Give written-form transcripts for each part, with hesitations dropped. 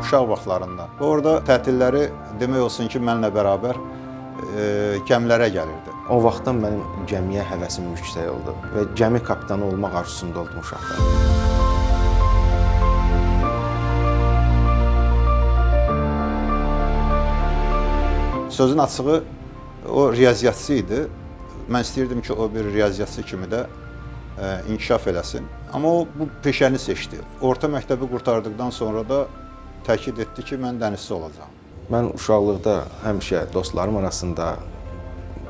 uşaq vaxtlarında. Orada tətilləri demək olsun ki, mənimlə bərabər gəmilərə gəlirdi. O vaxtdan mənim gəmiyə həvəsim yüksək oldu və gəmi kapitanı olmaq arzusunda oldum uşaqdan. Sözün açığı o riyaziyyatçı idi. Mən istəyirdim ki, o bir riyaziyyatçı kimi də inkişaf eləsin. Amma o bu peşəni seçdi. Orta məktəbi qurtardıqdan sonra da təkid etdi ki, mən dənizçi olacağam. Mən uşaqlıqda həmişə dostlarım arasında,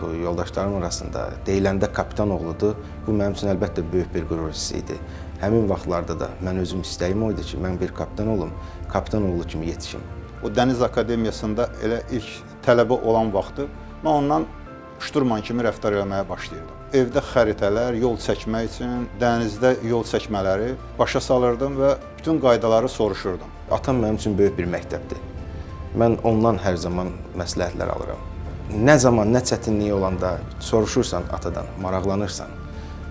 bu yoldaşlarım arasında deyiləndə kapitan oğludur. Bu mənim üçün əlbəttə böyük bir qürur hissi idi. Həmin vaxtlarda da mən özüm istəyim o idi ki, mən bir kapitan olum, kapitan oğlu kimi yetişim. O Dəniz Akademiyasında elə ilk tələbə olan vaxtı mən ondan şturman kimi rəftar eləməyə başlayırdım. Evdə xəritələr, yol çəkmək üçün dənizdə yol çəkmələri başa salırdım və bütün qaydaları soruşurdum. Atam mənim üçün böyük bir məktəbdir. Mən ondan hər zaman məsləhətlər alıram. Nə zaman, nə çətinliyi olanda soruşursan atadan, maraqlanırsan.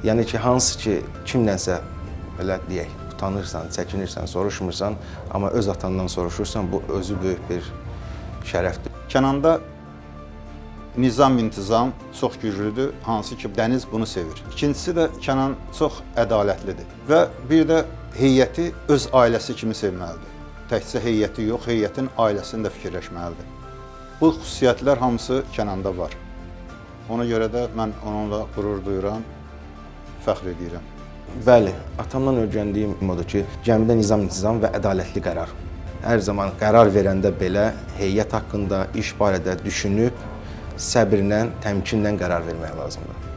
Yəni ki, hansı ki, kimdənsə belə deyək, utanırsan, çəkinirsən, soruşmursan, amma öz atandan soruşursan, bu özü böyük bir şərəfdir. Kənanda nizam-intizam çox güclüdür, hansı ki, dəniz bunu sevir. İkincisi də Kənan çox ədalətlidir və bir də heyəti öz ailəsi kimi sevməlidir. Təkcə heyəti yox, heyətin ailəsini də fikirləşməlidir. Bu xüsusiyyətlər hamısı Kənanda var. Ona görə də mən onunla qürur duyuram, fəxr edirəm. Bəli, atamdan öyrəndiyim odur ki, gəmidə nizam-intizam və ədalətli qərar. Hər zaman qərar verəndə belə heyət haqqında, iş barədə düşünüb, səbirlə, təmkinlə qərar vermək lazımdır.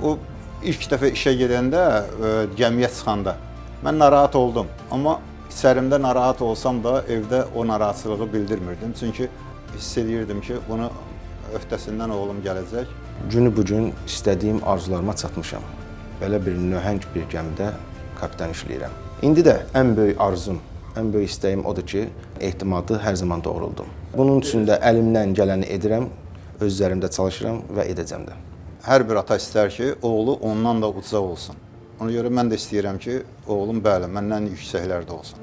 O ilk dəfə işə gedəndə, gəmiyə çıxanda mən narahat oldum. Amma içərimdə narahat olsam da evdə o narahatçılığı bildirmirdim. Çünki hiss edirdim ki, bunu öhdəsindən oğlum gələcək. Günü bugün istədiyim arzularıma çatmışam. Belə bir nəhəng bir gəmidə kapitan işləyirəm. İndi də ən böyük arzum, ən böyük istəyim odur ki, etimadı hər zaman doğruldum. Bunun üçün də əlimdən gələni edirəm, öz üzərimdə çalışıram və edəcəm də. Hər bir ata istər ki, oğlu ondan da ucaq olsun. Ona görə mən də istəyirəm ki, oğlum bəli, məndən yüksəklərdə olsun.